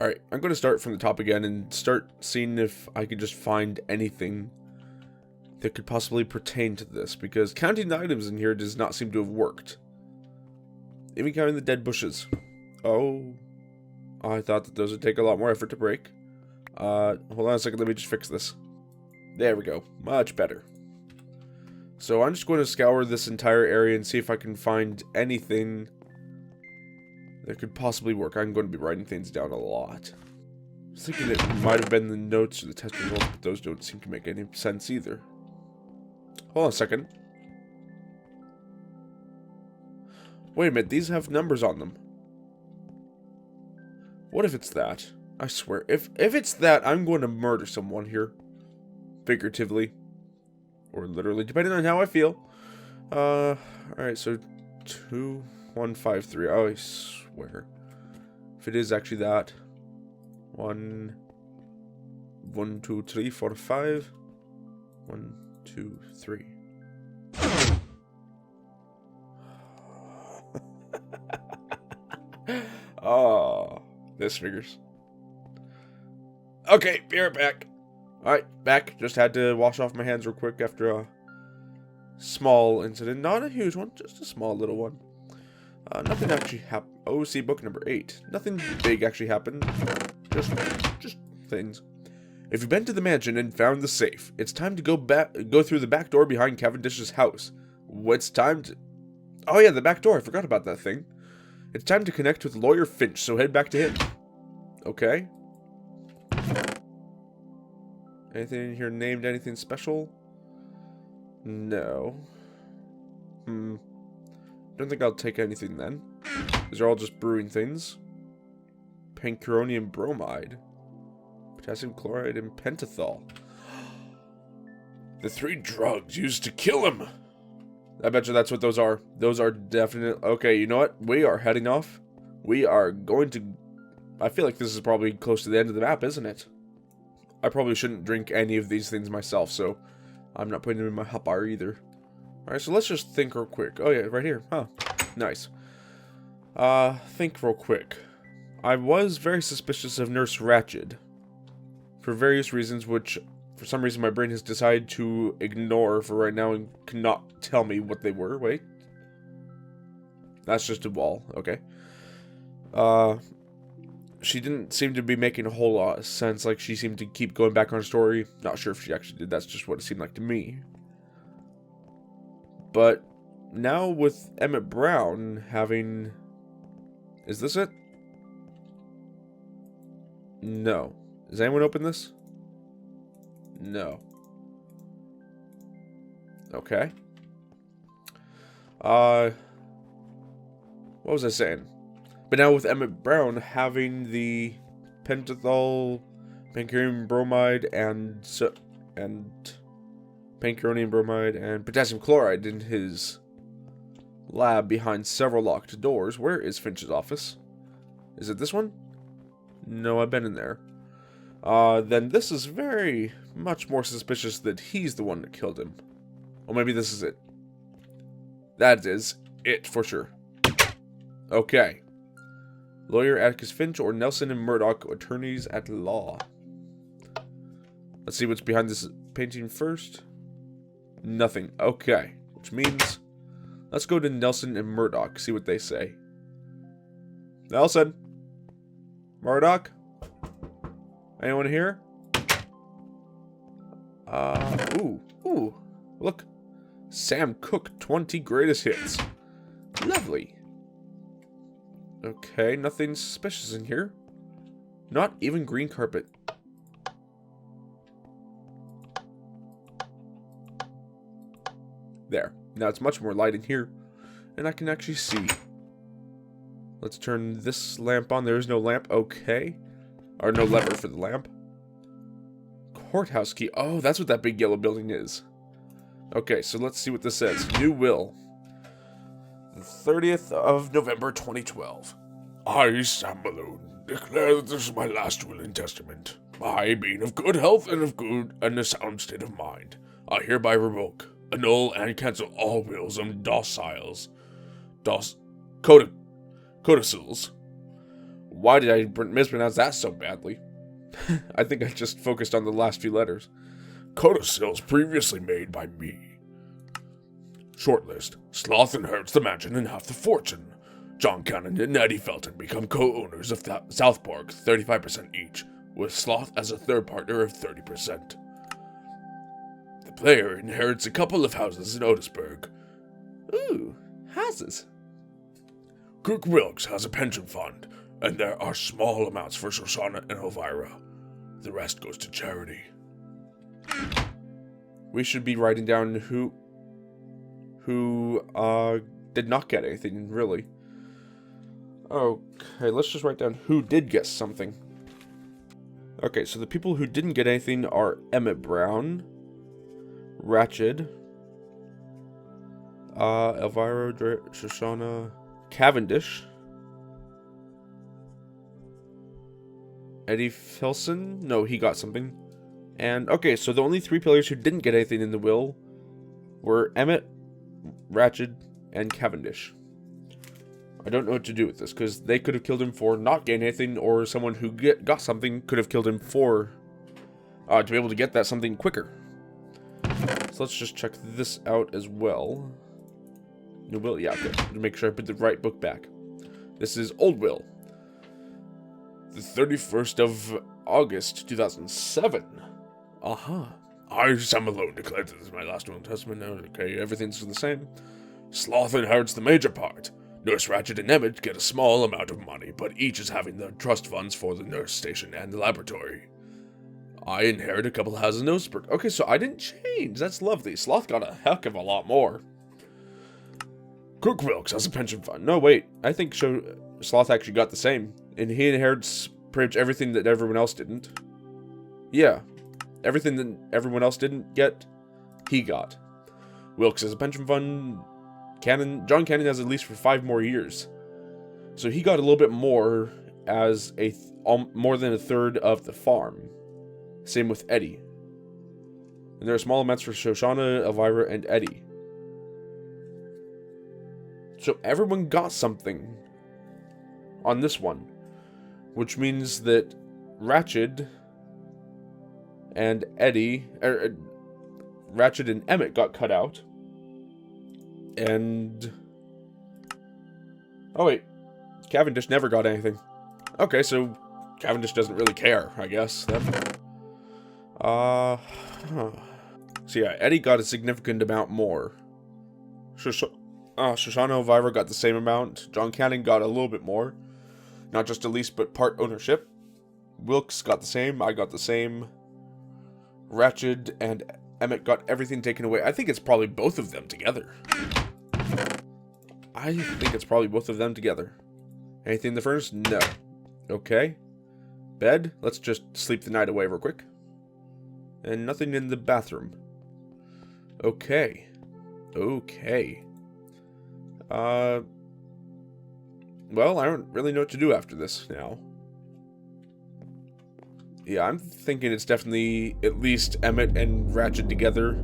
Alright, I'm going to start from the top again and start seeing if I can just find anything that could possibly pertain to this, because counting the items in here does not seem to have worked. Even counting the dead bushes. Oh, I thought that those would take a lot more effort to break. Hold on a second, let me just fix this. There we go, much better. So I'm just going to scour this entire area and see if I can find anything that could possibly work. I'm going to be writing things down a lot. I was thinking it might have been the notes or the test results, but those don't seem to make any sense either. Hold on a second. Wait a minute, these have numbers on them. What if it's that? I swear, if it's that, I'm going to murder someone here. Figuratively. Or literally, depending on how I feel. Alright, so 2153. Oh, I swear. If it is actually that. 1, 2, 3, 4, 5. 1, 2, 3. Oh, this figures. Okay, be right back. Alright, back. Just had to wash off my hands real quick after a small incident. Not a huge one, just a small little one. Nothing actually happened. OC book number 8. Nothing big actually happened. Just things. If you've been to the mansion and found the safe, it's time to go through the back door behind Cavendish's house. What's time to... Oh yeah, the back door. I forgot about that thing. It's time to connect with Lawyer Finch, so head back to him. Okay. Anything in here named anything special? No. Don't think I'll take anything then. These are all just brewing things. Pancuronium bromide. Potassium chloride and pentothal. The 3 drugs used to kill him. I bet you that's what those are. Those are definite. Okay, you know what? We are heading off. We are going to... I feel like this is probably close to the end of the map, isn't it? I probably shouldn't drink any of these things myself, so I'm not putting them in my hotbar either. Alright, so let's just think real quick. Oh yeah, right here. Huh. Nice. Think real quick. I was very suspicious of Nurse Ratched. For various reasons, which, for some reason, my brain has decided to ignore for right now and cannot tell me what they were. Wait. That's just a wall. Okay. She didn't seem to be making a whole lot of sense. Like, she seemed to keep going back on her story. Not sure if she actually did. That's just what it seemed like to me. But now with Emmett Brown having... Is this it? No. Does anyone open this? No. Okay. What was I saying? But now with Emmett Brown having the pentothal, pancuronium bromide, and pancuronium bromide and potassium chloride in his lab behind several locked doors. Where is Finch's office? Is it this one? No, I've been in there. Then this is very much more suspicious that he's the one that killed him. Or maybe this is it. That is it for sure. Okay. Lawyer Atticus Finch or Nelson and Murdoch, attorneys at law. Let's see what's behind this painting first. Nothing. Okay. Which means, let's go to Nelson and Murdoch, see what they say. Nelson? Murdoch? Anyone here? Ooh. Look. Sam Cooke, 20 greatest hits. Lovely. Okay, nothing suspicious in here. Not even green carpet. There. Now it's much more light in here. And I can actually see. Let's turn this lamp on. There is no lamp. Okay. Or no lever for the lamp. Courthouse key. Oh, that's what that big yellow building is. Okay, so let's see what this says. New will. The 30th of November, 2012. I, Sam Malone, declare that this is my last will and testament. I, being of good health and a sound state of mind, I hereby revoke, annul, and cancel all wills and codicils, Why did I mispronounce that so badly? I think I just focused on the last few letters. Codicils previously made by me. Shortlist. Sloth inherits the mansion and half the fortune. John Cannon and Eddie Felton become co-owners of South Park, 35% each, with Sloth as a third partner of 30%. The player inherits a couple of houses in Otisburg. Ooh, houses. Kirk Wilkes has a pension fund, and there are small amounts for Shoshana and Elvira. The rest goes to charity. We should be writing down who did not get anything, really. Okay, let's just write down who did get something. Okay, so the people who didn't get anything are Emmett Brown, Ratched, Elvira, Shoshana, Cavendish, Eddie Filson. No, he got something. And, okay, so the only 3 players who didn't get anything in the will were Emmett, Ratched, and Cavendish. I don't know what to do with this, because they could have killed him for not getting anything, or someone who got something could have killed him for, to be able to get that something quicker. So let's just check this out as well. New will, yeah, okay. To make sure I put the right book back. This is Old Will. The 31st of August, 2007. I, Sam Malone, declare that this is my last will and testament. Okay, everything's the same. Sloth inherits the major part. Nurse Ratched and Emmett get a small amount of money, but each is having the trust funds for the nurse station and the laboratory. I inherit a couple houses in Otisburg. Okay, so I didn't change. That's lovely. Sloth got a heck of a lot more. Kirk Wilkes has a pension fund. No, wait. I think Sloth actually got the same. And he inherits pretty much everything that everyone else didn't. Yeah. Everything that everyone else didn't get, he got. Wilkes has a pension fund. John Cannon has at least for 5 more years. So he got a little bit more as more than a third of the farm. Same with Eddie. And there are small amounts for Shoshana, Elvira, and Eddie. So everyone got something on this one. Which means that Ratched and Ratched and Emmett got cut out. And... oh wait, Cavendish never got anything. Okay, so Cavendish doesn't really care, I guess, then. So yeah, Eddie got a significant amount more. Shoshana Elvira got the same amount. John Cannon got a little bit more. Not just a lease, but part ownership. Wilkes got the same. I got the same. Ratched and Emmett got everything taken away. I think it's probably both of them together. Anything in the furnace? No. Okay. Bed? Let's just sleep the night away real quick. And nothing in the bathroom. Okay. Well, I don't really know what to do after this now. Yeah, I'm thinking it's definitely at least Emmett and Ratched together.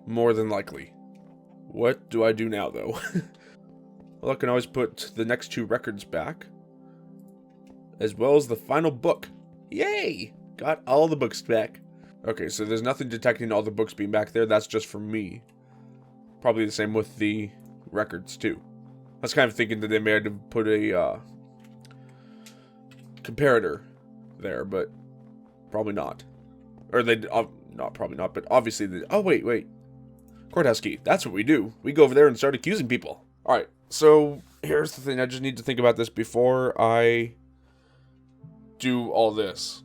More than likely. What do I do now, though? Well, I can always put the next 2 records back. As well as the final book. Yay! Got all the books back. Okay, so there's nothing detecting all the books being back there. That's just for me. Probably the same with the records, too. I was kind of thinking that they may have put a comparator there, but probably not. Or they, probably not, but obviously they, oh wait. Courthouse key, that's what we do. We go over there and start accusing people. Alright, so here's the thing, I just need to think about this before I do all this.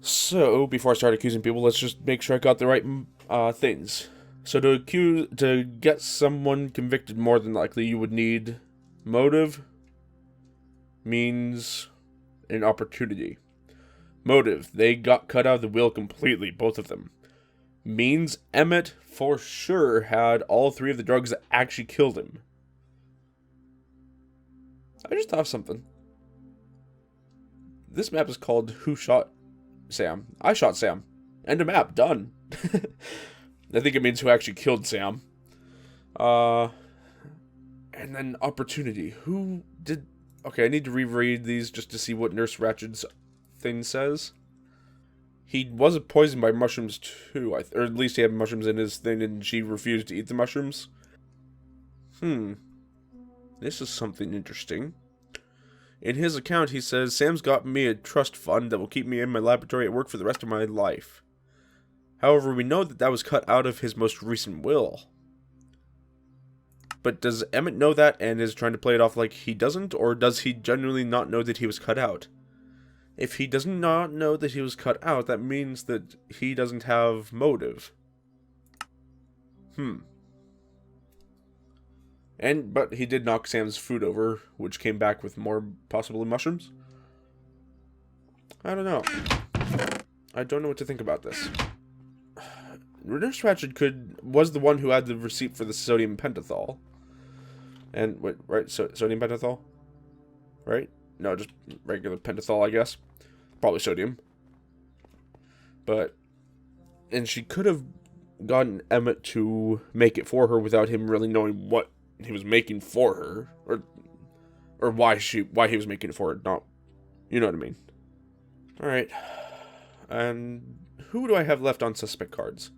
So, before I start accusing people, let's just make sure I got the right things. So to get someone convicted, more than likely, you would need motive, means, and opportunity. Motive, they got cut out of the will completely, both of them. Means, Emmett for sure had all 3 of the drugs that actually killed him. I just thought of something. This map is called Who Shot Sam? I Shot Sam. End of map, done. I think it means who actually killed Sam. And then opportunity. Who did Okay, I need to reread these just to see what Nurse Ratched's thing says. He was poisoned by mushrooms too, or at least he had mushrooms in his thing and she refused to eat the mushrooms. This is something interesting. In his account, he says, Sam's got me a trust fund that will keep me in my laboratory at work for the rest of my life. However, we know that that was cut out of his most recent will. But does Emmett know that and is trying to play it off like he doesn't, or does he genuinely not know that he was cut out? If he does not know that he was cut out, that means that he doesn't have motive. But he did knock Sam's food over, which came back with more possibly mushrooms. I don't know. I don't know what to think about this. Nurse Ratched was the one who had the receipt for the sodium pentothal. And, wait, right, sodium pentothal? Right? No, just regular pentothal, I guess. Probably sodium. And she could have gotten Emmett to make it for her without him really knowing what he was making for her. Or why he was making it for her, not, you know what I mean. Alright. And who do I have left on suspect cards?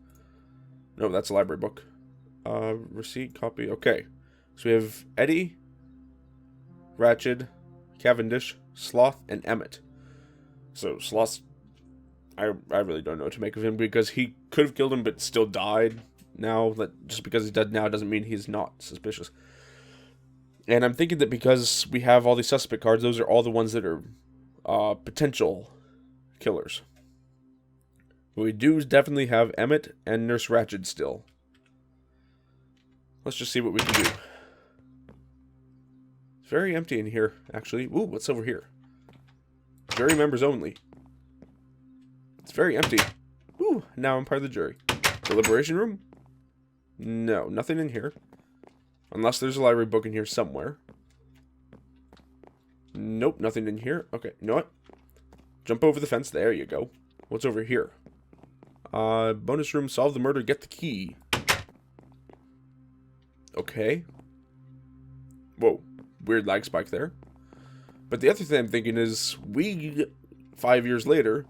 No, that's a library book. Receipt, copy, okay. So we have Eddie, Ratched, Cavendish, Sloth, and Emmett. So Sloth, I really don't know what to make of him because he could have killed him but still died now. Just because he's dead now doesn't mean he's not suspicious. And I'm thinking that because we have all these suspect cards, those are all the ones that are potential killers. We do definitely have Emmett and Nurse Ratched still. Let's just see what we can do. It's very empty in here, actually. Ooh, what's over here? Jury members only. It's very empty. Ooh, now I'm part of the jury. Deliberation room? No, nothing in here. Unless there's a library book in here somewhere. Nope, nothing in here. Okay, you know what? Jump over the fence. There you go. What's over here? Bonus room, solve the murder, get the key. Okay. Whoa, weird lag spike there. But the other thing I'm thinking is, we, 5 years later,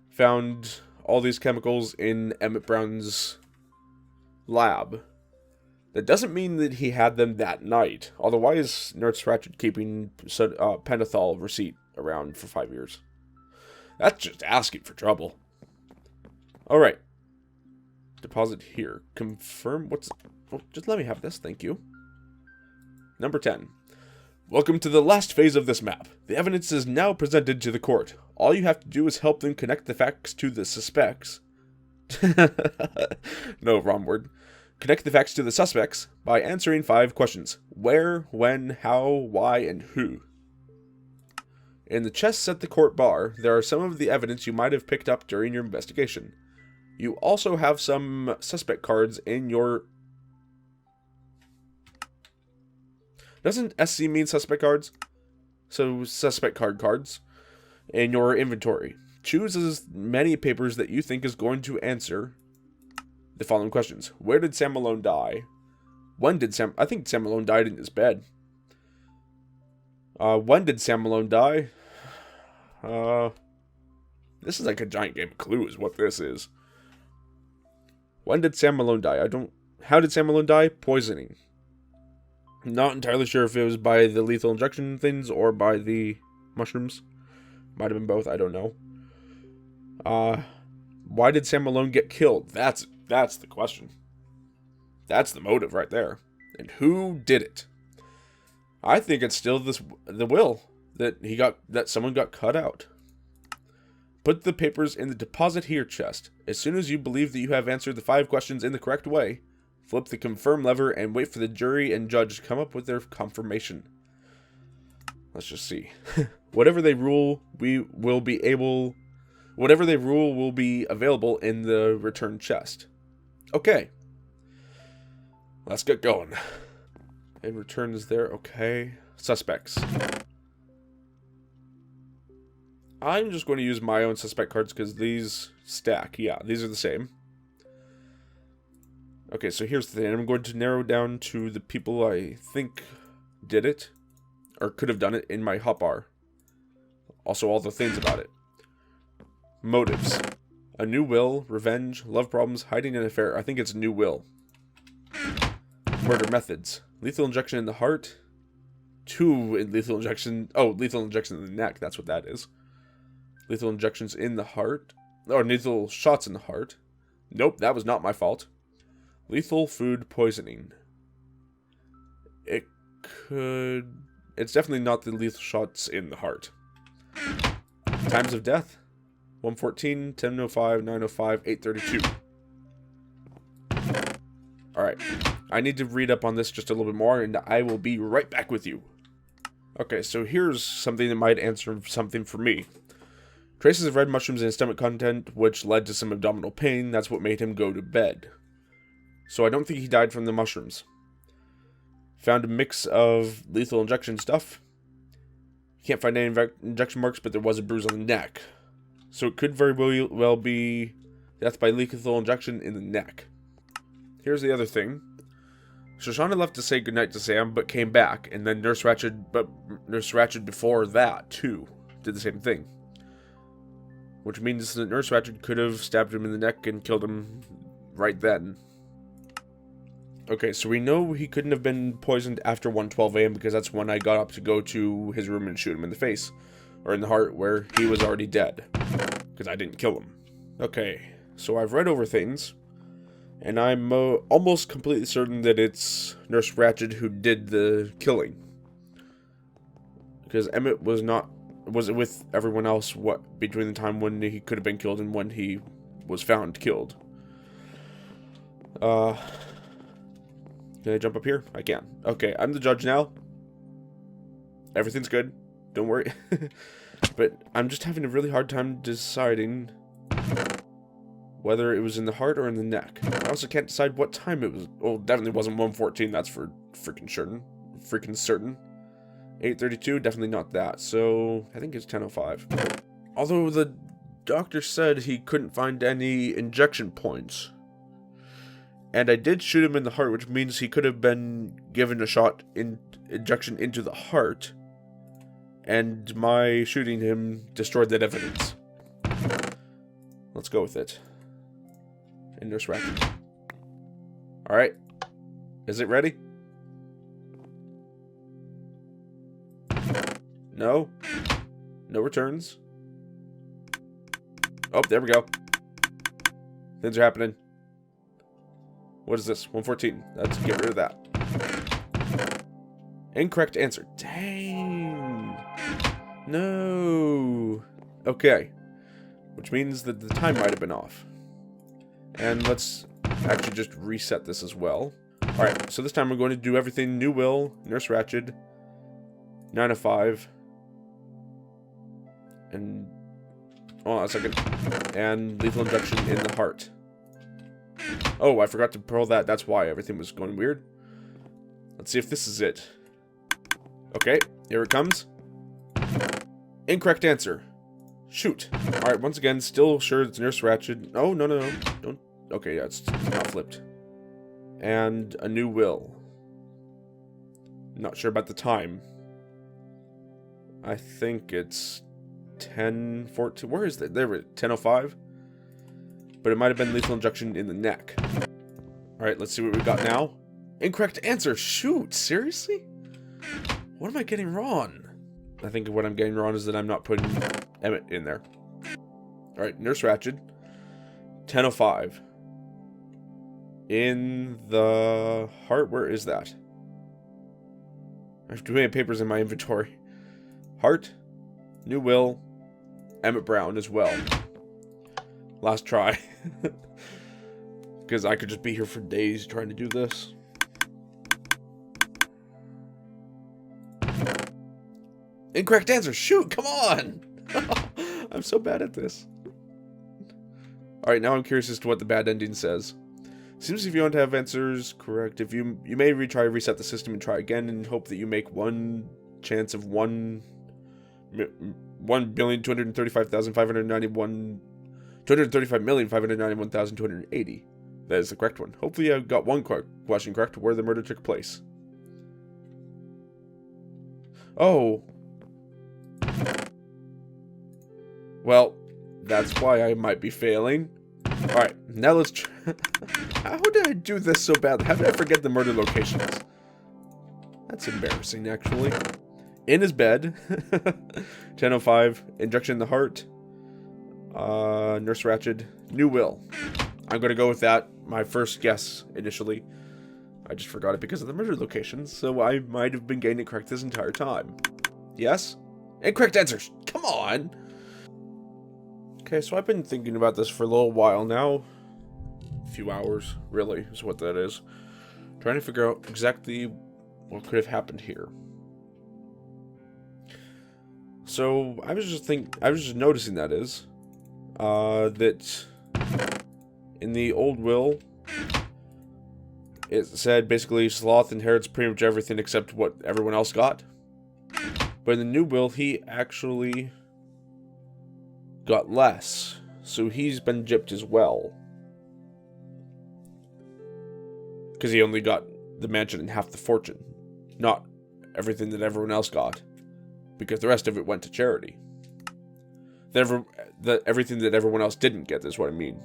found all these chemicals in Emmett Brown's lab. That doesn't mean that he had them that night. Although, why is Nurse Ratched keeping pentothal receipt around for 5 years? That's just asking for trouble. Alright. Deposit here. Confirm what's... Oh, just let me have this, thank you. Number 10. Welcome to the last phase of this map. The evidence is now presented to the court. All you have to do is help them connect the facts to the suspects. No, wrong word. Connect the facts to the suspects by answering 5 questions. Where, when, how, why, and who. In the chests at the court bar, there are some of the evidence you might have picked up during your investigation. You also have some suspect cards in your... Doesn't SC mean suspect cards? So, suspect cards in your inventory. Choose as many papers that you think is going to answer the following questions. Where did Sam Malone die? When did I think Sam Malone died in his bed. When did Sam Malone die? This is like a giant game of Clue is what this is. When did Sam Malone die? How did Sam Malone die? Poisoning. Not entirely sure if it was by the lethal injection things or by the mushrooms. Might have been both, I don't know. Why did Sam Malone get killed? That's the question. That's the motive right there. And who did it? I think it's still the will that someone got cut out. Put the papers in the deposit here chest. As soon as you believe that you have answered the 5 questions in the correct way, flip the confirm lever and wait for the jury and judge to come up with their confirmation. Let's just see. Whatever they rule will be available in the return chest. Okay. Let's get going. And return is there. Okay. Suspects. I'm just going to use my own suspect cards because these stack. Yeah, these are the same. Okay, so here's the thing. I'm going to narrow down to the people I think did it. or could have done it in my hotbar. Also, all the things about it. Motives. A new will, revenge, love problems, hiding an affair. I think it's a new will. Murder methods. Lethal injection in the heart. 2 lethal injection. Oh, lethal injection in the neck. That's what that is. Lethal injections in the heart. Or lethal shots in the heart. Nope, that was not my fault. Lethal food poisoning. It could... It's definitely not the lethal shots in the heart. Times of death. 1:14, 10:05, 9:05, 8:32. Alright. I need to read up on this just a little bit more, and I will be right back with you. Okay, so here's something that might answer something for me. Traces of red mushrooms in his stomach content, which led to some abdominal pain. That's what made him go to bed. So I don't think he died from the mushrooms. Found a mix of lethal injection stuff. Can't find any injection marks, but there was a bruise on the neck. So it could very well be death by lethal injection in the neck. Here's the other thing. Shoshana left to say goodnight to Sam, but came back, and then Nurse Ratched before that, too, did the same thing. Which means that Nurse Ratched could have stabbed him in the neck and killed him right then. Okay, so we know he couldn't have been poisoned after 1:12 a.m. because that's when I got up to go to his room and shoot him in the face. Or in the heart, where he was already dead. Because I didn't kill him. Okay, so I've read over things. And I'm almost completely certain that it's Nurse Ratched who did the killing. Because Emmett was with everyone else between the time when he could have been killed and when he was found killed. Can I jump up here? I can. Okay, I'm the judge now. Everything's good. Don't worry. But I'm just having a really hard time deciding whether it was in the heart or in the neck. I also can't decide what time it was. Well, definitely wasn't 1:14, that's for freaking certain. 8:32, definitely not that. So, I think it's 10:05. Although the doctor said he couldn't find any injection points. And I did shoot him in the heart, which means he could have been given a injection into the heart. And my shooting him destroyed that evidence. Let's go with it. And Nurse Ratched. Alright. Is it ready? No? No returns? Oh, there we go. Things are happening. What is this? 1:14. Let's get rid of that. Incorrect answer. Dang. No. Okay. Which means that the time might have been off. And let's actually just reset this as well. Alright, so this time we're going to do everything New Will, Nurse Ratched, 9:05, and... hold on a second. And lethal injection in the heart. Oh, I forgot to pearl that. That's why everything was going weird. Let's see if this is it. Okay, here it comes. Incorrect answer. Shoot. Alright, once again, still sure it's Nurse Ratched. Oh, no. Don't. Okay, yeah, it's not flipped. And a New Will. Not sure about the time. I think it's 10:14. Where is that? There, 10:05. But it might have been lethal injection in the neck. Alright, let's see what we got now. Incorrect answer. Shoot, seriously? What am I getting wrong? I think what I'm getting wrong is that I'm not putting Emmett in there. Alright, Nurse Ratched. 10:05. In the heart, where is that? I have too many papers in my inventory. Heart, New Will, Emmett Brown as well. Last try. Because I could just be here for days trying to do this. Incorrect answer. Shoot, come on. I'm so bad at this. Alright, now I'm curious as to what the bad ending says. Seems if you want to have answers correct, if you may reset the system and try again and hope that you make one chance of 235,591,280. That is the correct one. Hopefully I got one question correct, where the murder took place. Oh. Well, that's why I might be failing. Alright, now let's try. How did I do this so badly? How did I forget the murder locations? That's embarrassing, actually. In his bed. 10:05. Injection in the heart. Nurse Ratched. New will. I'm going to go with that. My first guess, initially. I just forgot it because of the murder locations, so I might have been getting it correct this entire time. Yes? Incorrect answers! Come on! Okay, so I've been thinking about this for a little while now. A few hours, really, is what that is. Trying to figure out exactly what could have happened here. So, I was just noticing that in the old will, it said basically Sloth inherits pretty much everything except what everyone else got. But in the new will, he actually got less. So he's been gypped as well. Because he only got the mansion and half the fortune. Not everything that everyone else got. Because the rest of it went to charity. Everything that everyone else didn't get is what I mean.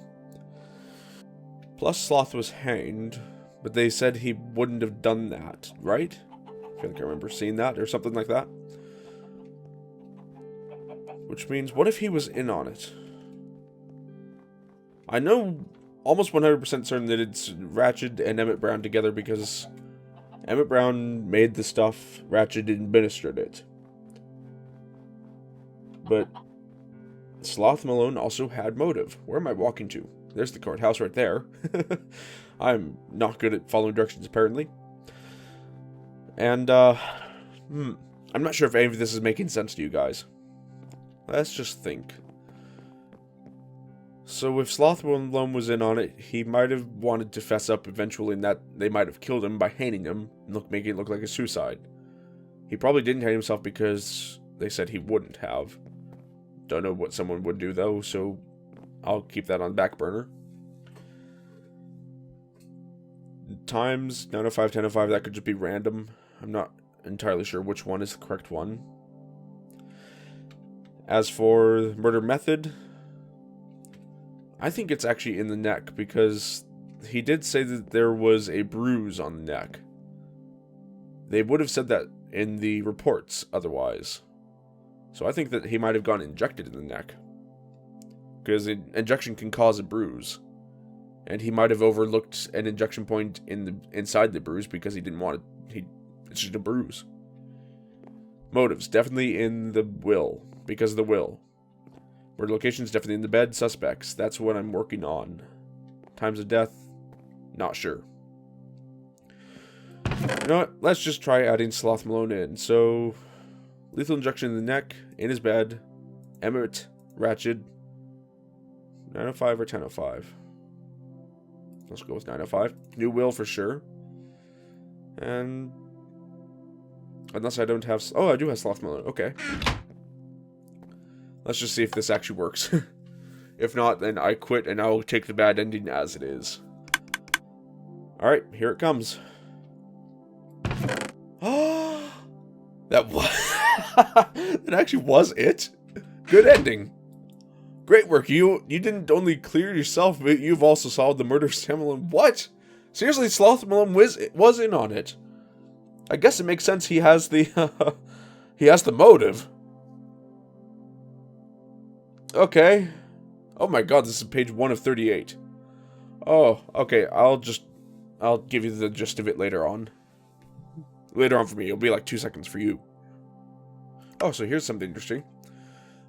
Plus Sloth was hanged. But they said he wouldn't have done that, right? I feel like I remember seeing that or something like that. Which means, what if he was in on it? I know almost 100% certain that it's Ratched and Emmett Brown together because Emmett Brown made the stuff, Ratched administered it. But Sloth Malone also had motive. Where am I walking to? There's the courthouse right there. I'm not good at following directions, apparently. And, I'm not sure if any of this is making sense to you guys. Let's just think. So if Sloth Malone was in on it, he might have wanted to fess up eventually, and that they might have killed him by hanging him, and making it look like a suicide. He probably didn't hang himself because they said he wouldn't have. Don't know what someone would do, though, so I'll keep that on the back burner. Times 9:05, 10:05, that could just be random. I'm not entirely sure which one is the correct one. As for murder method, I think it's actually in the neck because he did say that there was a bruise on the neck. They would have said that in the reports otherwise. So I think that he might have gotten injected in the neck. Because an injection can cause a bruise. And he might have overlooked an injection point inside the bruise because he didn't want it. It's just a bruise. Motives, definitely in the will. Because of the will. Murder locations, definitely in the bed. Suspects, that's what I'm working on. Times of death, not sure. You know what? Let's just try adding Sloth Malone in. So, lethal injection in the neck, in his bed. Emmett, Ratched. 9:05 or 10:05? Let's go with 9:05. New will for sure. And unless I don't have... Oh, I do have Sloth Malone. Okay. Let's just see if this actually works. If not, then I quit and I'll take the bad ending as it is. Alright, here it comes. That was... that actually was it. Good ending. Great work. You didn't only clear yourself, but you've also solved the murder of Sam Malone. What? Seriously, Sloth Malone was in on it. I guess it makes sense he has the... he has the motive. Okay. Oh my god, this is page 1 of 38. Oh, okay, I'll give you the gist of it later on. Later on for me, it'll be like 2 seconds for you. Oh, so here's something interesting.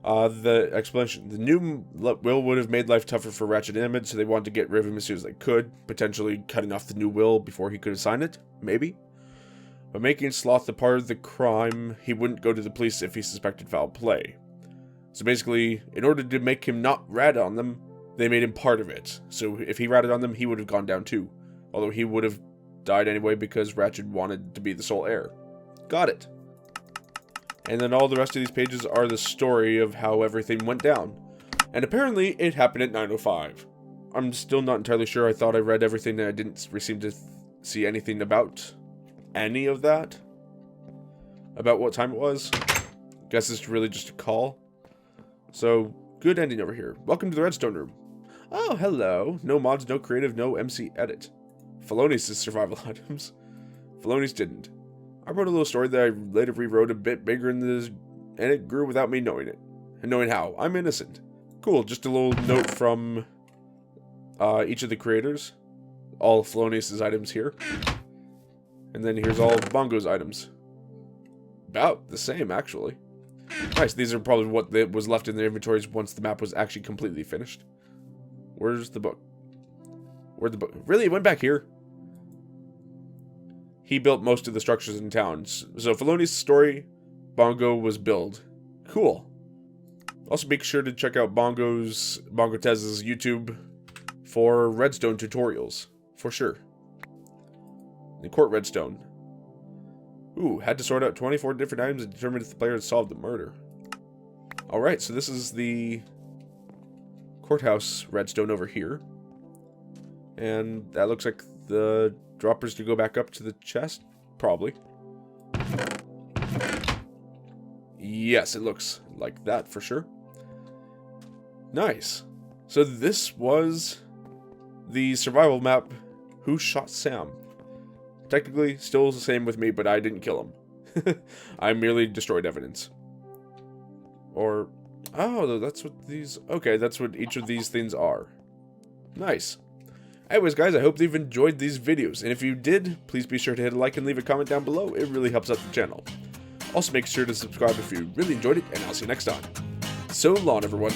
The explanation. The new will would have made life tougher for Ratched and Emmett, so they wanted to get rid of him as soon as they could, potentially cutting off the new will before he could have signed it, maybe. By making Sloth a part of the crime, he wouldn't go to the police if he suspected foul play. So basically, in order to make him not rat on them, they made him part of it. So if he ratted on them, he would have gone down too. Although he would have died anyway because Ratched wanted to be the sole heir. Got it. And then all the rest of these pages are the story of how everything went down. And apparently, it happened at 9:05. I'm still not entirely sure. I thought I read everything and I didn't seem to see anything about any of that. about what time it was. Guess it's really just a call. So, good ending over here. Welcome to the Redstone room. Oh, hello. No mods, no creative, no MC edit. Fellonius' survival items. Fellonius didn't. I wrote a little story that I later rewrote a bit bigger in this, and it grew without me knowing it. And knowing how. I'm innocent. Cool, just a little note from each of the creators. All of Fellonius' items here. And then here's all of Bongo's items. About the same, actually. Nice, these are probably what was left in their inventories once the map was actually completely finished. Where's the book? Where'd the book? Really? It went back here? He built most of the structures in town. So Fellonius' story, Bongo was built. Cool. Also make sure to check out Bongotezz's YouTube for redstone tutorials. For sure. The court redstone. Ooh, had to sort out 24 different items and determine if the player had solved the murder. Alright, so this is the courthouse redstone over here. And that looks like the droppers to go back up to the chest? Probably. Yes, it looks like that for sure. Nice. So this was the survival map, Who Shot Sam? Technically, still the same with me, but I didn't kill him. I merely destroyed evidence. Or, oh, that's what these, okay, that's what each of these things are. Nice. Anyways, guys, I hope you've enjoyed these videos, and if you did, please be sure to hit a like and leave a comment down below. It really helps out the channel. Also, make sure to subscribe if you really enjoyed it, and I'll see you next time. So long, everyone.